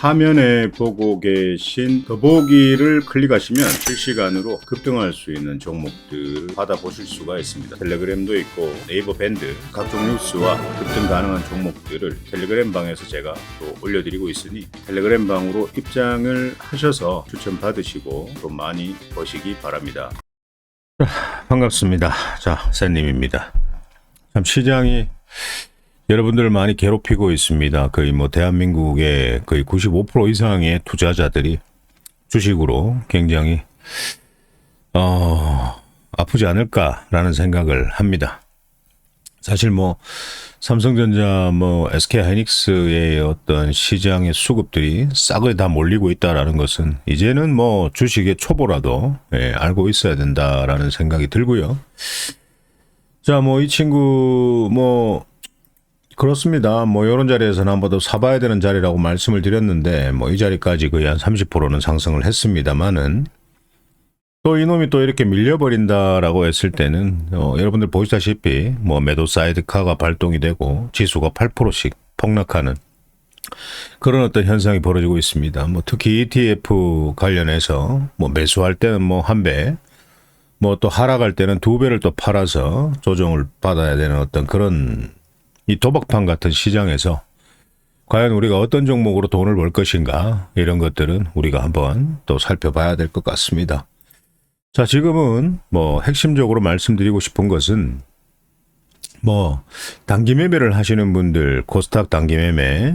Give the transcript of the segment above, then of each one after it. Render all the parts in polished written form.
화면에 보고 계신 더보기를 클릭하시면 실시간으로 급등할 수 있는 종목들을 받아보실 수가 있습니다. 텔레그램도 있고 네이버 밴드 각종 뉴스와 급등 가능한 종목들을 텔레그램 방에서 제가 또 올려드리고 있으니 텔레그램 방으로 입장을 하셔서 추천 받으시고 또 많이 보시기 바랍니다. 반갑습니다. 자, 샌님입니다. 참 시장이 여러분들을 많이 괴롭히고 있습니다. 거의 대한민국의 거의 95% 이상의 투자자들이 주식으로 굉장히 아프지 않을까라는 생각을 합니다. 사실 삼성전자 SK하이닉스의 어떤 시장의 수급들이 싸그리 다 몰리고 있다라는 것은 이제는 주식의 초보라도 알고 있어야 된다라는 생각이 들고요. 자, 이 친구 그렇습니다. 이런 자리에서는 한번 더 사봐야 되는 자리라고 말씀을 드렸는데, 이 자리까지 거의 한 30%는 상승을 했습니다만은, 또 이놈이 또 이렇게 밀려버린다라고 했을 때는, 여러분들 보시다시피, 매도 사이드카가 발동이 되고, 지수가 8%씩 폭락하는 그런 어떤 현상이 벌어지고 있습니다. 특히 ETF 관련해서, 매수할 때는 한 배, 또 하락할 때는 두 배를 또 팔아서 조정을 받아야 되는 어떤 그런 이 도박판 같은 시장에서 과연 우리가 어떤 종목으로 돈을 벌 것인가, 이런 것들은 우리가 한번 또 살펴봐야 될 것 같습니다. 자, 지금은 핵심적으로 말씀드리고 싶은 것은 단기 매매를 하시는 분들, 코스닥 단기 매매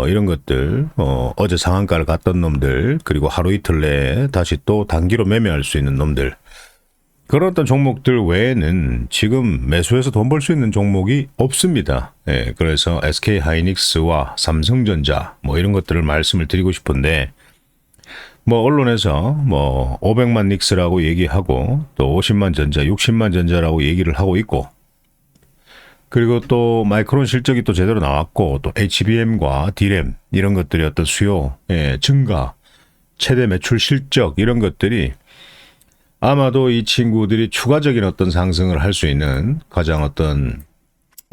이런 것들, 어제 상한가를 갔던 놈들, 그리고 하루 이틀 내에 다시 또 단기로 매매할 수 있는 놈들, 그런 어떤 종목들 외에는 지금 매수해서 돈 벌 수 있는 종목이 없습니다. 그래서 SK하이닉스와 삼성전자 이런 것들을 말씀을 드리고 싶은데, 언론에서 500만 닉스라고 얘기하고 또 50만 전자, 60만 전자라고 얘기를 하고 있고, 그리고 또 마이크론 실적이 또 제대로 나왔고, 또 HBM과 D램 이런 것들이 어떤 수요 증가, 최대 매출 실적 이런 것들이 아마도 이 친구들이 추가적인 어떤 상승을 할 수 있는 가장 어떤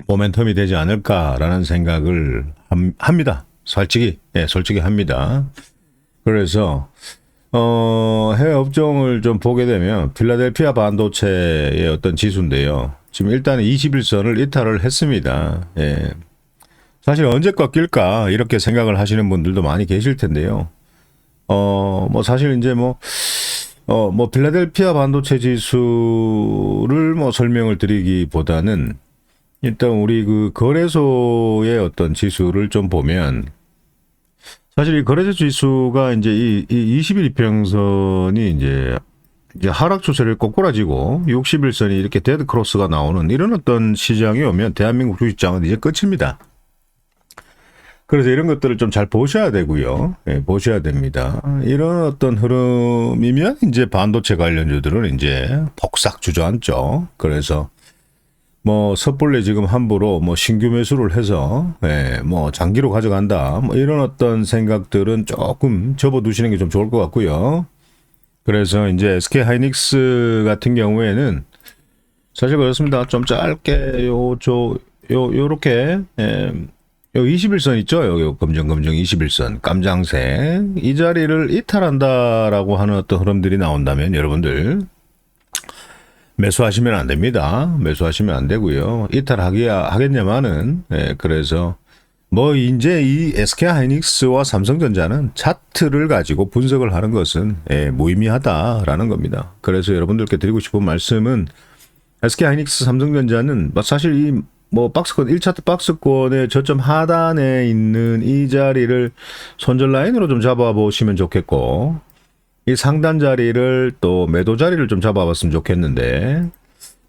모멘텀이 되지 않을까라는 생각을 합니다. 솔직히 합니다. 그래서 해외 업종을 좀 보게 되면 필라델피아 반도체의 어떤 지수인데요. 지금 일단 21선을 이탈을 했습니다. 사실 언제 꺾일까 이렇게 생각을 하시는 분들도 많이 계실 텐데요. 사실 이제 필라델피아 반도체 지수를 설명을 드리기보다는 일단 우리 그 거래소의 어떤 지수를 좀 보면, 사실 이 거래소 지수가 이제 이 20일 이평선이 이제 하락 추세를 꼬꾸라지고 60일선이 이렇게 데드 크로스가 나오는 이런 어떤 시장이 오면 대한민국 주식장은 이제 끝입니다. 그래서 이런 것들을 좀 잘 보셔야 되고요. 보셔야 됩니다. 이런 어떤 흐름이면 이제 반도체 관련주들은 이제 폭삭 주저앉죠. 그래서 섣불리 지금 함부로 신규 매수를 해서 장기로 가져간다, 이런 어떤 생각들은 조금 접어두시는 게 좀 좋을 것 같고요. 그래서 이제 SK하이닉스 같은 경우에는 사실 그렇습니다. 좀 짧게 요렇게 요 21선 있죠? 여기 검정 21선, 깜장색. 이 자리를 이탈한다라고 하는 어떤 흐름들이 나온다면 여러분들 매수하시면 안 됩니다. 매수하시면 안 되고요. 하겠냐마는, 그래서 이제 이 SK하이닉스와 삼성전자는 차트를 가지고 분석을 하는 것은 무의미하다라는 겁니다. 그래서 여러분들께 드리고 싶은 말씀은 SK하이닉스, 삼성전자는 사실 이 박스권, 1차트 박스권의 저점 하단에 있는 이 자리를 손절 라인으로 좀 잡아보시면 좋겠고, 이 상단 자리를 또 매도 자리를 좀 잡아봤으면 좋겠는데,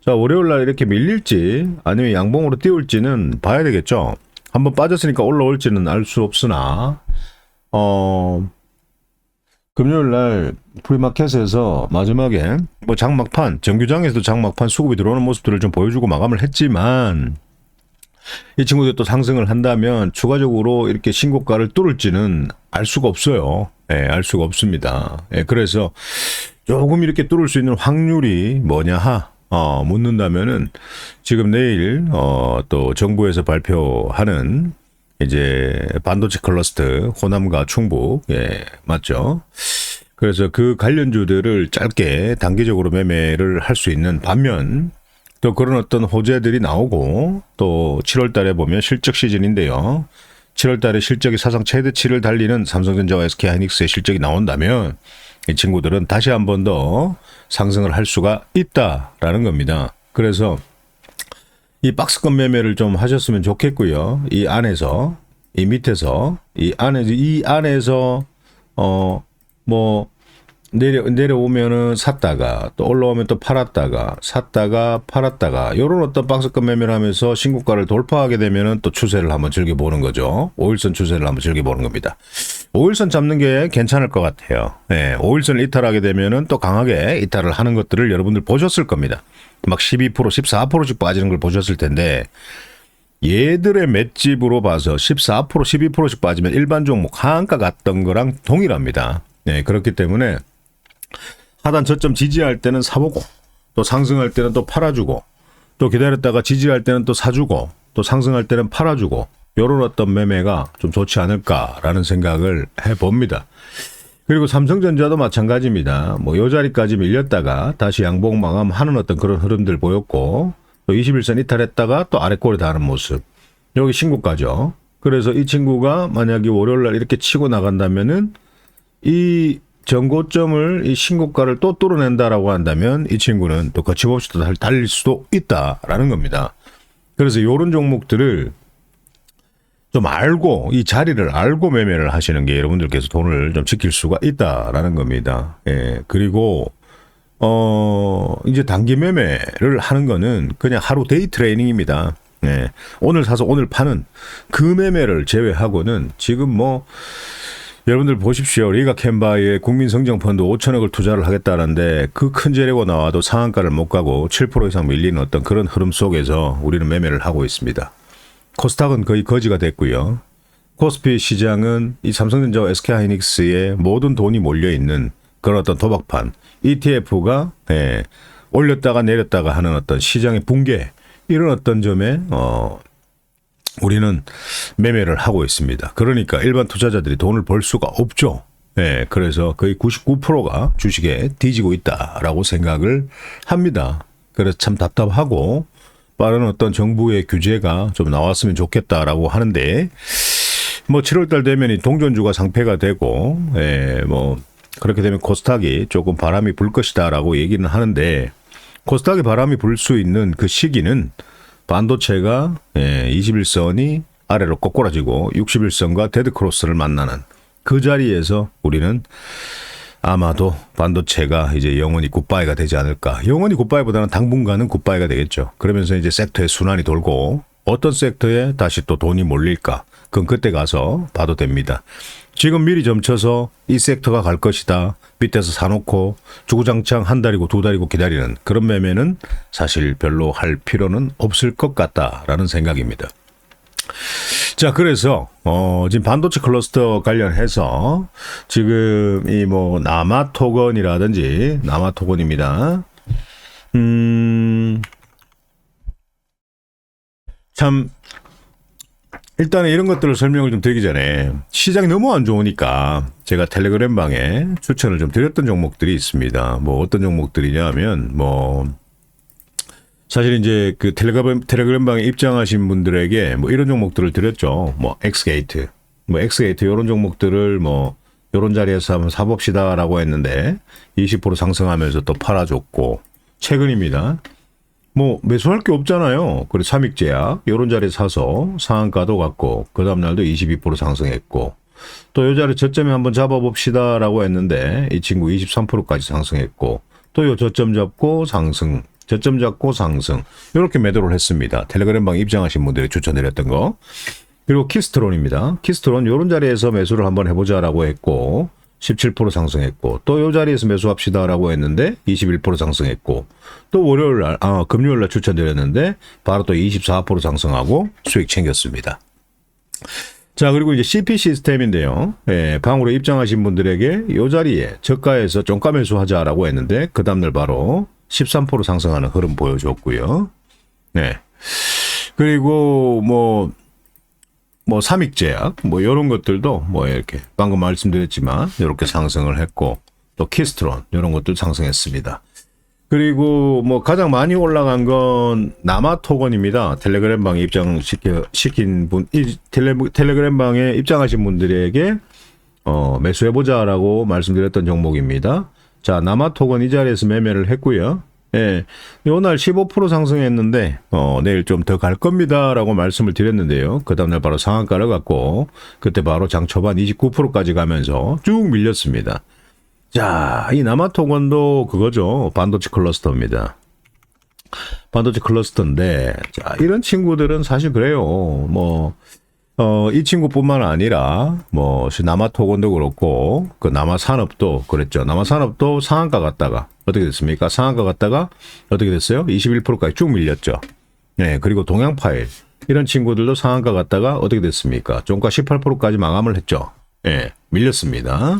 자, 월요일날 이렇게 밀릴지 아니면 양봉으로 띄울지는 봐야 되겠죠. 한번 빠졌으니까 올라올지는 알 수 없으나, 금요일날 프리마켓에서 마지막에 장막판, 정규장에서도 장막판 수급이 들어오는 모습들을 좀 보여주고 마감을 했지만, 이 친구들이 또 상승을 한다면 추가적으로 이렇게 신고가를 뚫을지는 알 수가 없어요. 알 수가 없습니다. 그래서 조금 이렇게 뚫을 수 있는 확률이 뭐냐 묻는다면은 지금 내일 또 정부에서 발표하는 이제 반도체 클러스터 호남과 충북, 예, 맞죠? 그래서 그 관련주들을 짧게 단기적으로 매매를 할 수 있는 반면 또 그런 어떤 호재들이 나오고 또 7월 달에 보면 실적 시즌인데요. 7월 달에 실적이 사상 최대치를 달리는 삼성전자와 SK하이닉스의 실적이 나온다면 이 친구들은 다시 한 번 더 상승을 할 수가 있다라는 겁니다. 그래서 이 박스권 매매를 좀 하셨으면 좋겠고요. 이 안에서, 이 밑에서, 이 안에서, 뭐, 내려오면은 샀다가, 또 올라오면 또 팔았다가, 샀다가, 팔았다가, 요런 어떤 박스권 매매를 하면서 신고가를 돌파하게 되면은 또 추세를 한번 즐겨보는 거죠. 5일선 추세를 한번 즐겨보는 겁니다. 5일선 잡는 게 괜찮을 것 같아요. 네, 5일선을 이탈하게 되면은 또 강하게 이탈을 하는 것들을 여러분들 보셨을 겁니다. 막 12%, 14%씩 빠지는 걸 보셨을 텐데, 얘들의 맷집으로 봐서 14%, 12%씩 빠지면 일반 종목 하한가 갔던 거랑 동일합니다. 네, 그렇기 때문에 하단 저점 지지할 때는 사보고, 또 상승할 때는 또 팔아주고, 또 기다렸다가 지지할 때는 또 사주고, 또 상승할 때는 팔아주고, 요런 어떤 매매가 좀 좋지 않을까라는 생각을 해봅니다. 그리고 삼성전자도 마찬가지입니다. 뭐 요 자리까지 밀렸다가 다시 양봉 마감하는 어떤 그런 흐름들 보였고, 또 21선 이탈했다가 또 아래꼬리 다는 모습. 여기 신고가죠. 그래서 이 친구가 만약에 월요일날 이렇게 치고 나간다면은 이 전고점을 이 신고가를 또 뚫어낸다라고 한다면 이 친구는 또 거침없이 또 달릴 수도 있다라는 겁니다. 그래서 이런 종목들을 좀 알고 이 자리를 알고 매매를 하시는 게 여러분들께서 돈을 좀 지킬 수가 있다라는 겁니다. 예. 그리고 이제 단기 매매를 하는 거는 그냥 하루 데이 트레이닝입니다. 예. 오늘 사서 오늘 파는 그 매매를 제외하고는 지금 뭐 여러분들 보십시오. 리가캔바의 국민성장펀드 5천억을 투자를 하겠다는데 그 큰 재료가 나와도 상한가를 못 가고 7% 이상 밀리는 어떤 그런 흐름 속에서 우리는 매매를 하고 있습니다. 코스닥은 거의 거지가 됐고요. 코스피 시장은 이 삼성전자와 SK하이닉스의 모든 돈이 몰려있는 그런 어떤 도박판, ETF가 올렸다가 내렸다가 하는 어떤 시장의 붕괴, 이런 어떤 점에 우리는 매매를 하고 있습니다. 그러니까 일반 투자자들이 돈을 벌 수가 없죠. 그래서 거의 99%가 주식에 뒤지고 있다라고 생각을 합니다. 그래서 참 답답하고 빠른 어떤 정부의 규제가 좀 나왔으면 좋겠다라고 하는데, 뭐 7월달 되면 동전주가 상폐가 되고, 뭐 그렇게 되면 코스닥이 조금 바람이 불 것이다라고 얘기는 하는데, 코스닥이 바람이 불 수 있는 그 시기는 반도체가 21선이 아래로 꼬꾸라지고 61선과 데드크로스를 만나는 그 자리에서 우리는 아마도 반도체가 이제 영원히 굿바이가 되지 않을까. 영원히 굿바이보다는 당분간은 굿바이가 되겠죠. 그러면서 이제 섹터의 순환이 돌고 어떤 섹터에 다시 또 돈이 몰릴까. 그건 그때 가서 봐도 됩니다. 지금 미리 점쳐서 이 섹터가 갈 것이다. 밑에서 사놓고 주구장창 한 달이고 두 달이고 기다리는 그런 매매는 사실 별로 할 필요는 없을 것 같다라는 생각입니다. 자, 그래서 지금 반도체 클러스터 관련해서 지금 이 뭐 남아토건이라든지 남아토건입니다. 참 일단은 이런 것들을 설명을 좀 드리기 전에 시장이 너무 안 좋으니까 제가 텔레그램 방에 추천을 좀 드렸던 종목들이 있습니다. 뭐 어떤 종목들이냐 하면 뭐 사실 이제 그 텔레그램 방에 입장하신 분들에게 뭐 이런 종목들을 드렸죠. 뭐 엑스게이트 이런 종목들을 뭐 이런 자리에서 한번 사봅시다라고 했는데 20% 상승하면서 또 팔아줬고, 최근입니다. 뭐 매수할 게 없잖아요. 그래서 삼익제약 이런 자리에 사서 상한가도 갔고 그 다음 날도 22% 상승했고, 또 이 자리 저점에 한번 잡아봅시다라고 했는데 이 친구 23%까지 상승했고, 또 요 저점 잡고 상승, 저점 잡고 상승, 이렇게 매도를 했습니다. 텔레그램방 입장하신 분들이 추천드렸던 거. 그리고 키스트론입니다. 키스트론 이런 자리에서 매수를 한번 해보자라고 했고 17% 상승했고, 또 이 자리에서 매수합시다라고 했는데 21% 상승했고, 또 월요일날 금요일날 추천드렸는데 바로 또 24% 상승하고 수익 챙겼습니다. 자, 그리고 이제 CP 시스템인데요. 방으로 입장하신 분들에게 이 자리에 저가에서 종가 매수하자라고 했는데 그 다음날 바로 13% 상승하는 흐름 보여줬고요. 네. 그리고 뭐 뭐 삼익제약 뭐 이런 것들도 뭐 이렇게 방금 말씀드렸지만 이렇게 상승을 했고 또 키스트론 이런 것들 상승했습니다. 그리고 뭐 가장 많이 올라간 건 남아토건입니다. 텔레그램 방에 입장시킨 분, 텔레그램 방에 입장하신 분들에게 매수해보자라고 말씀드렸던 종목입니다. 자, 남아토건 이 자리에서 매매를 했고요. 예, 요날 15% 상승했는데 내일 좀 더 갈 겁니다라고 말씀을 드렸는데요. 그 다음날 바로 상한가를 갖고 그때 바로 장 초반 29%까지 가면서 쭉 밀렸습니다. 자, 이 남아토건도 그거죠. 반도체 클러스터입니다. 반도체 클러스터인데, 자, 이런 친구들은 사실 그래요. 이 친구뿐만 아니라, 남아토건도 그렇고, 그 남아산업도 그랬죠. 남아산업도 상한가 갔다가, 어떻게 됐습니까? 상한가 갔다가, 어떻게 됐어요? 21%까지 쭉 밀렸죠. 네, 그리고 동양파일. 이런 친구들도 상한가 갔다가, 어떻게 됐습니까? 종가 18%까지 마감을 했죠. 예, 밀렸습니다.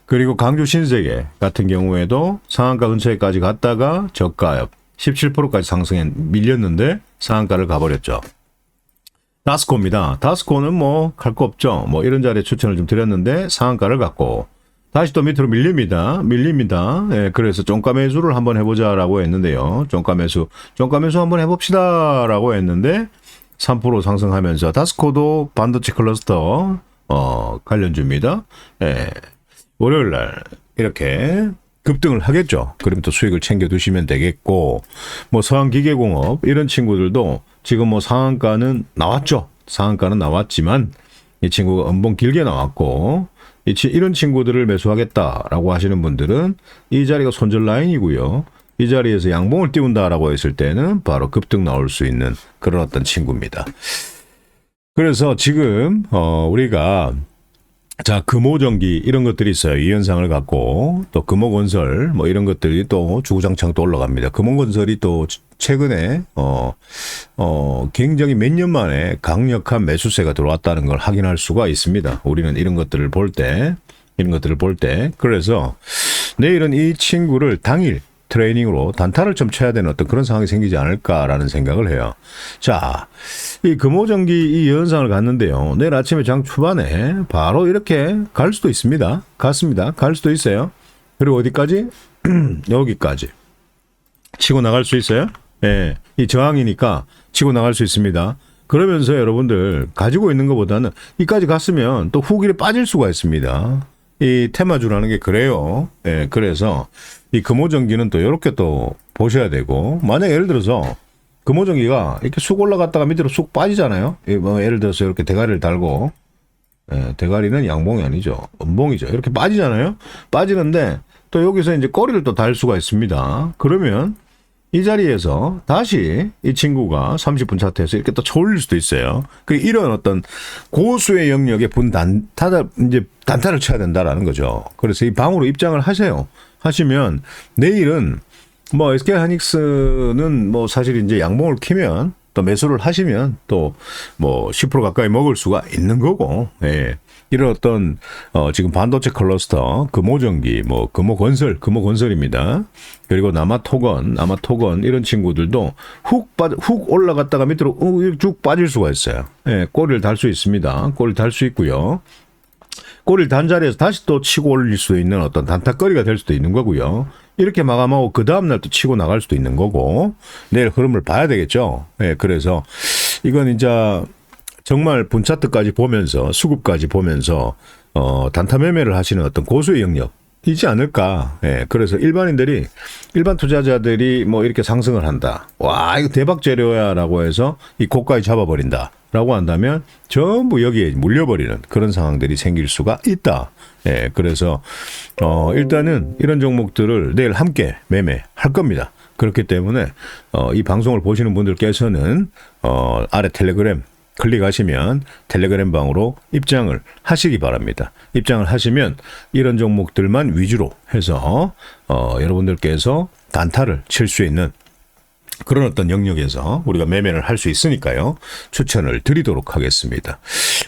그리고 강주 신세계 같은 경우에도 상한가 근처에까지 갔다가 저가 17%까지 상승해 밀렸는데 상한가를 가버렸죠. 다스코입니다. 다스코는 뭐 갈 거 없죠. 뭐 이런 자리에 추천을 좀 드렸는데 상한가를 갖고 다시 또 밑으로 밀립니다. 예, 그래서 종가 매수를 한번 해보자라고 했는데요. 종가 매수 한번 해봅시다라고 했는데 3% 상승하면서 다스코도 반도체 클러스터 관련주입니다. 예. 월요일 날 이렇게 급등을 하겠죠. 그럼 또 수익을 챙겨 두시면 되겠고, 뭐 서한기계공업 이런 친구들도 지금 뭐 상한가는 나왔죠. 상한가는 나왔지만 이 친구가 연봉 길게 나왔고, 이런 친구들을 매수하겠다라고 하시는 분들은 이 자리가 손절 라인이고요. 이 자리에서 양봉을 띄운다라고 했을 때는 바로 급등 나올 수 있는 그런 어떤 친구입니다. 그래서 지금 우리가 자, 금호전기 이런 것들이 있어요. 이 현상을 갖고 또 금호건설 뭐 이런 것들이 또 주구장창 또 올라갑니다. 금호건설이 또 최근에 굉장히 몇 년 만에 강력한 매수세가 들어왔다는 걸 확인할 수가 있습니다. 우리는 이런 것들을 볼 때 그래서 내일은 이 친구를 당일 트레이닝으로 단타를 좀 쳐야 되는 어떤 그런 상황이 생기지 않을까라는 생각을 해요. 자, 이 금호전기 이 현상을 갔는데요. 내일 아침에 장 초반에 바로 이렇게 갈 수도 있습니다. 갔습니다. 갈 수도 있어요. 그리고 어디까지? 여기까지. 치고 나갈 수 있어요? 예. 이 저항이니까 치고 나갈 수 있습니다. 그러면서 여러분들 가지고 있는 것보다는 이까지 갔으면 또 후길에 빠질 수가 있습니다. 이 테마주라는 게 그래요. 예, 그래서 이 금호전기는 또 이렇게 또 보셔야 되고, 만약 예를 들어서 금호전기가 이렇게 쑥 올라갔다가 밑으로 쑥 빠지잖아요. 뭐 예를 들어서 이렇게 대가리를 달고, 예, 대가리는 양봉이 아니죠. 음봉이죠. 이렇게 빠지잖아요. 빠지는데 또 여기서 이제 꼬리를 또 달 수가 있습니다. 그러면 이 자리에서 다시 이 친구가 30분 차트에서 이렇게 또 쳐올릴 수도 있어요. 이런 어떤 고수의 영역에 이제 단타를 쳐야 된다라는 거죠. 그래서 이 방으로 입장을 하세요. 하시면 내일은 뭐 SK 하이닉스는 뭐 사실 이제 양봉을 키면 또 매수를 하시면 또 뭐 10% 가까이 먹을 수가 있는 거고, 예. 이런 어떤 지금 반도체 클러스터, 금호전기, 뭐 금호건설입니다. 그리고 남아토건 이런 친구들도 훅 올라갔다가 밑으로 쭉 빠질 수가 있어요. 예, 꼬리를 달 수 있습니다. 꼬리를 달 수 있고요. 꼬리를 단 자리에서 다시 또 치고 올릴 수 있는 어떤 단타거리가 될 수도 있는 거고요. 이렇게 마감하고 그 다음날 또 치고 나갈 수도 있는 거고, 내일 흐름을 봐야 되겠죠. 예, 그래서 이건 이제 정말 분차트까지 보면서 수급까지 보면서 단타 매매를 하시는 어떤 고수의 영역이지 않을까. 예, 그래서 일반 투자자들이 뭐 이렇게 상승을 한다. 와, 이거 대박 재료야라고 해서 이 고가에 잡아버린다라고 한다면 전부 여기에 물려버리는 그런 상황들이 생길 수가 있다. 예, 그래서 일단은 이런 종목들을 내일 함께 매매할 겁니다. 그렇기 때문에 이 방송을 보시는 분들께서는 아래 텔레그램 클릭하시면 텔레그램 방으로 입장을 하시기 바랍니다. 입장을 하시면 이런 종목들만 위주로 해서 여러분들께서 단타를 칠 수 있는 그런 어떤 영역에서 우리가 매매를 할 수 있으니까요. 추천을 드리도록 하겠습니다.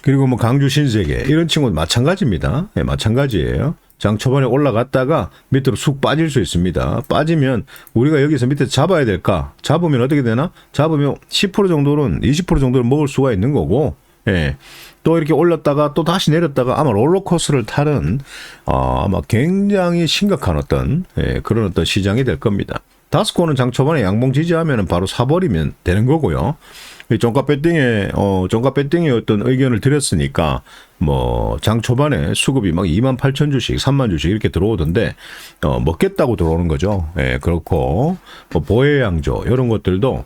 그리고 뭐 강주 신세계 이런 친구는 마찬가지입니다. 네, 마찬가지예요. 장 초반에 올라갔다가 밑으로 쑥 빠질 수 있습니다. 빠지면 우리가 여기서 밑에 잡아야 될까? 잡으면 어떻게 되나? 잡으면 10% 정도는 20% 정도는 먹을 수가 있는 거고, 예. 또 이렇게 올렸다가 또 다시 내렸다가 아마 롤러코스터를 타는 아마 굉장히 심각한 어떤 그런 어떤 시장이 될 겁니다. 다스코는 장 초반에 양봉 지지하면 바로 사버리면 되는 거고요. 종가 배팅에 어떤 의견을 드렸으니까 뭐 장 초반에 수급이 막 28,000주씩 30,000주씩 이렇게 들어오던데 먹겠다고 들어오는 거죠. 예, 그렇고 뭐 보혜양조 이런 것들도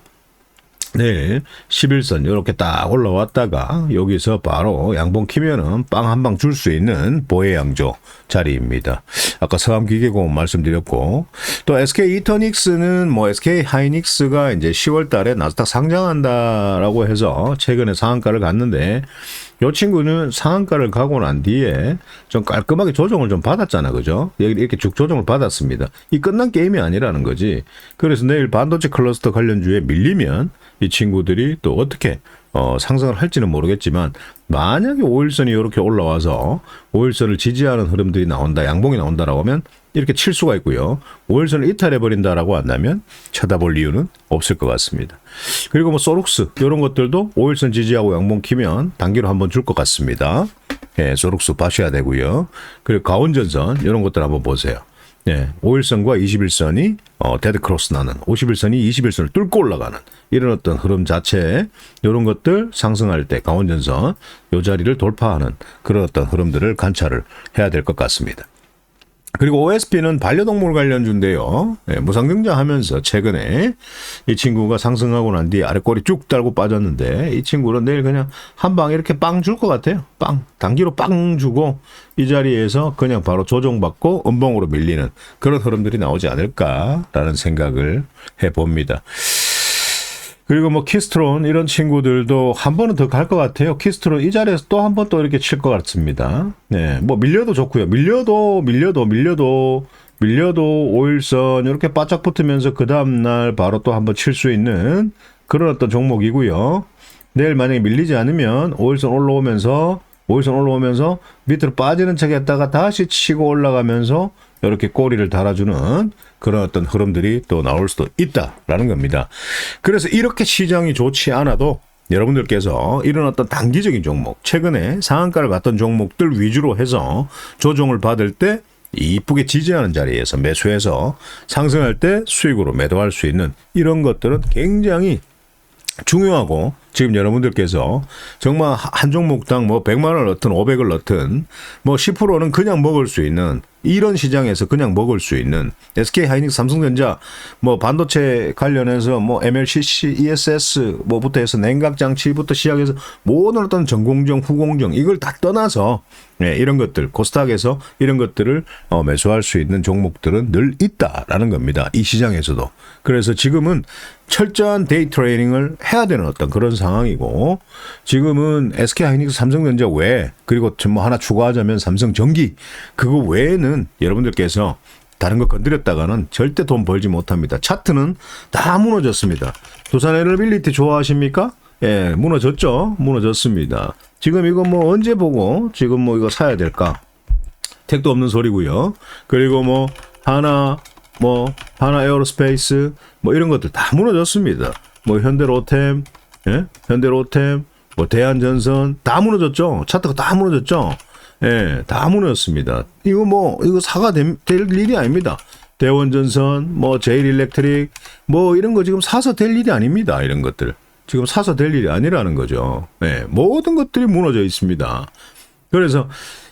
내일 11선 이렇게 딱 올라왔다가 여기서 바로 양봉 키면은 빵 한 방 줄 수 있는 보혜양조 자리입니다. 아까 서암기계공 말씀드렸고 또 SK 이터닉스는 뭐 SK 하이닉스가 이제 10월 달에 나스닥 상장한다라고 해서 최근에 상한가를 갔는데 이 친구는 상한가를 가고 난 뒤에 좀 깔끔하게 조정을 좀 받았잖아. 그죠? 이렇게 쭉 조정을 받았습니다. 이 끝난 게임이 아니라는 거지. 그래서 내일 반도체 클러스터 관련주에 밀리면 이 친구들이 또 어떻게 상승을 할지는 모르겠지만 만약에 5일선이 이렇게 올라와서 5일선을 지지하는 흐름들이 나온다, 양봉이 나온다라고 하면 이렇게 칠 수가 있고요. 5일선을 이탈해버린다라고 한다면 쳐다볼 이유는 없을 것 같습니다. 그리고 뭐 소룩스 이런 것들도 5일선 지지하고 양봉 키면 단기로 한번 줄 것 같습니다. 예, 소룩스 봐셔야 되고요. 그리고 가온전선 이런 것들 한번 보세요. 예, 5일선과 21선이 데드 크로스 나는 51선이 21선을 뚫고 올라가는 이런 어떤 흐름 자체 이런 것들 상승할 때 강원전선 이 자리를 돌파하는 그런 어떤 흐름들을 관찰을 해야 될 것 같습니다. 그리고 OSP는 반려동물 관련주인데요. 예, 무상증자하면서 최근에 이 친구가 상승하고 난 뒤에 아래 꼬리 쭉 달고 빠졌는데 이 친구는 내일 그냥 한 방 이렇게 빵 줄 것 같아요. 빵. 단기로 빵 주고 이 자리에서 그냥 바로 조정받고 음봉으로 밀리는 그런 흐름들이 나오지 않을까라는 생각을 해봅니다. 그리고 뭐 키스트론 이런 친구들도 한 번은 더 갈 것 같아요. 키스트론 이 자리에서 또 한 번 또 이렇게 칠 것 같습니다. 네, 뭐 밀려도 좋고요. 밀려도 5일선 이렇게 바짝 붙으면서 그 다음날 바로 또 한 번 칠 수 있는 그런 어떤 종목이고요. 내일 만약에 밀리지 않으면 5일선 올라오면서 밑으로 빠지는 척 했다가 다시 치고 올라가면서 이렇게 꼬리를 달아주는 그런 어떤 흐름들이 또 나올 수도 있다라는 겁니다. 그래서 이렇게 시장이 좋지 않아도 여러분들께서 이런 어떤 단기적인 종목, 최근에 상한가를 갔던 종목들 위주로 해서 조정을 받을 때 이쁘게 지지하는 자리에서 매수해서 상승할 때 수익으로 매도할 수 있는 이런 것들은 굉장히 중요하고 지금 여러분들께서 정말 한 종목당 뭐 100만 원을 넣든 500을 넣든 뭐 10%는 그냥 먹을 수 있는 이런 시장에서 그냥 먹을 수 있는 SK 하이닉스 삼성전자 뭐 반도체 관련해서 뭐 MLCC, ESS 뭐부터 해서 냉각 장치부터 시작해서 모든 어떤 전공정, 후공정 이걸 다 떠나서 네, 이런 것들 코스닥에서 이런 것들을 매수할 수 있는 종목들은 늘 있다라는 겁니다. 이 시장에서도. 그래서 지금은 철저한 데이 트레이닝을 해야 되는 어떤 그런 상황이고 지금은 SK 하이닉스 삼성전자 외에 그리고 뭐 하나 추가하자면 삼성전기 그거 외에는 여러분들께서 다른 거 건드렸다가는 절대 돈 벌지 못합니다. 차트는 다 무너졌습니다. 두산 에너빌리티 좋아하십니까? 예, 무너졌죠? 무너졌습니다. 지금 이거 뭐 언제 보고 지금 뭐 이거 사야 될까? 택도 없는 소리고요. 그리고 뭐 하나 에어로스페이스 뭐 이런 것들 다 무너졌습니다. 뭐 현대로템, 예? 현대로템, 뭐 대한전선 다 무너졌죠. 차트가 다 무너졌죠. 예, 다 무너졌습니다. 이거 사가 될 일이 아닙니다. 대원전선, 뭐 제일일렉트릭, 뭐 이런 거 지금 사서 될 일이 아닙니다. 이런 것들 지금 사서 될 일이 아니라는 거죠. 예, 모든 것들이 무너져 있습니다. 그래서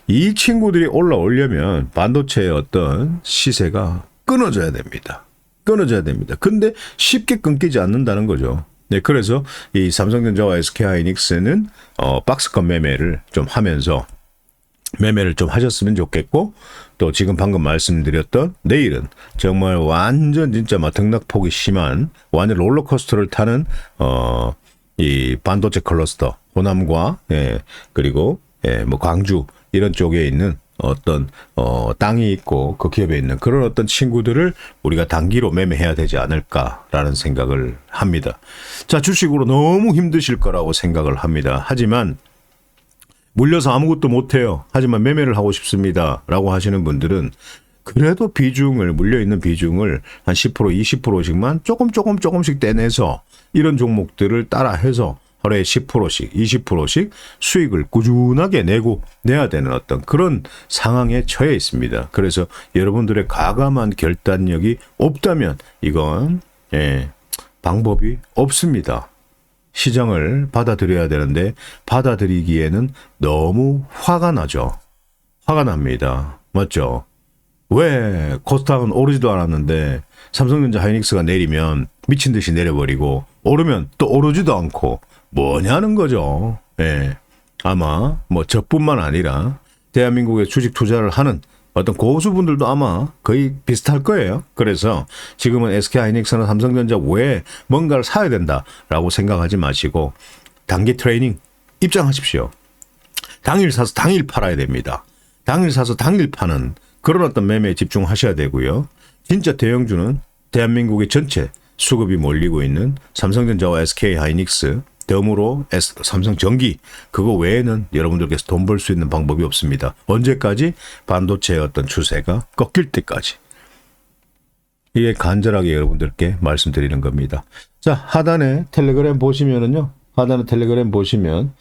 이 친구들이 올라오려면 반도체의 어떤 시세가 끊어져야 됩니다. 끊어져야 됩니다. 근데 쉽게 끊기지 않는다는 거죠. 네, 그래서 이 삼성전자와 SK하이닉스는 박스권 매매를 좀 하면서 매매를 좀 하셨으면 좋겠고 또 지금 방금 말씀드렸던 내일은 정말 완전 진짜 막 등락폭이 심한 완전 롤러코스터를 타는 이 반도체 클러스터 호남과 그리고 뭐 광주 이런 쪽에 있는 어떤 땅이 있고 그 기업에 있는 그런 어떤 친구들을 우리가 단기로 매매해야 되지 않을까라는 생각을 합니다. 자, 주식으로 너무 힘드실 거라고 생각을 합니다. 하지만 물려서 아무것도 못해요. 하지만 매매를 하고 싶습니다. 라고 하시는 분들은 그래도 물려있는 비중을 한 10%, 20%씩만 조금씩 떼내서 이런 종목들을 따라 해서 하루에 10%씩, 20%씩 수익을 꾸준하게 내야 되는 어떤 그런 상황에 처해 있습니다. 그래서 여러분들의 과감한 결단력이 없다면 이건 방법이 없습니다. 시장을 받아들여야 되는데 받아들이기에는 너무 화가 나죠. 화가 납니다. 맞죠? 왜 코스닥은 오르지도 않았는데 삼성전자 하이닉스가 내리면 미친 듯이 내려버리고 오르면 또 오르지도 않고 뭐냐는 거죠. 아마 뭐 저뿐만 아니라 대한민국에 주식 투자를 하는 어떤 고수분들도 아마 거의 비슷할 거예요. 그래서 지금은 SK하이닉스나 삼성전자 외에 뭔가를 사야 된다라고 생각하지 마시고 단기 트레이닝 입장하십시오. 당일 사서 당일 팔아야 됩니다. 당일 사서 당일 파는 그런 어떤 매매에 집중하셔야 되고요. 진짜 대형주는 대한민국의 전체 수급이 몰리고 있는 삼성전자와 SK하이닉스, 덤으로 삼성전기, 그거 외에는 여러분들께서 돈 벌 수 있는 방법이 없습니다. 언제까지? 반도체의 어떤 추세가 꺾일 때까지. 이게 간절하게 여러분들께 말씀드리는 겁니다. 자, 하단에 텔레그램 보시면은요. 하단에 텔레그램 보시면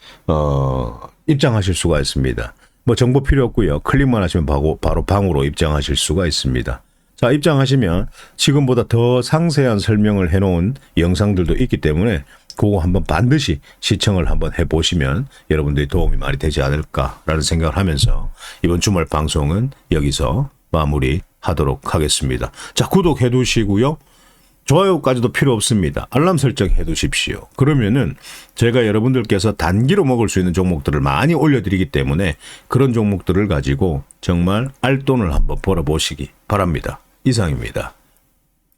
입장하실 수가 있습니다. 뭐 정보 필요 없고요. 클릭만 하시면 바로 방으로 입장하실 수가 있습니다. 자, 입장하시면 지금보다 더 상세한 설명을 해놓은 영상들도 있기 때문에 그거 한번 반드시 시청을 한번 해보시면 여러분들이 도움이 많이 되지 않을까라는 생각을 하면서 이번 주말 방송은 여기서 마무리하도록 하겠습니다. 자, 구독해 두시고요. 좋아요까지도 필요 없습니다. 알람 설정 해 두십시오. 그러면은 제가 여러분들께서 단기로 먹을 수 있는 종목들을 많이 올려드리기 때문에 그런 종목들을 가지고 정말 알돈을 한번 벌어보시기 바랍니다. 이상입니다.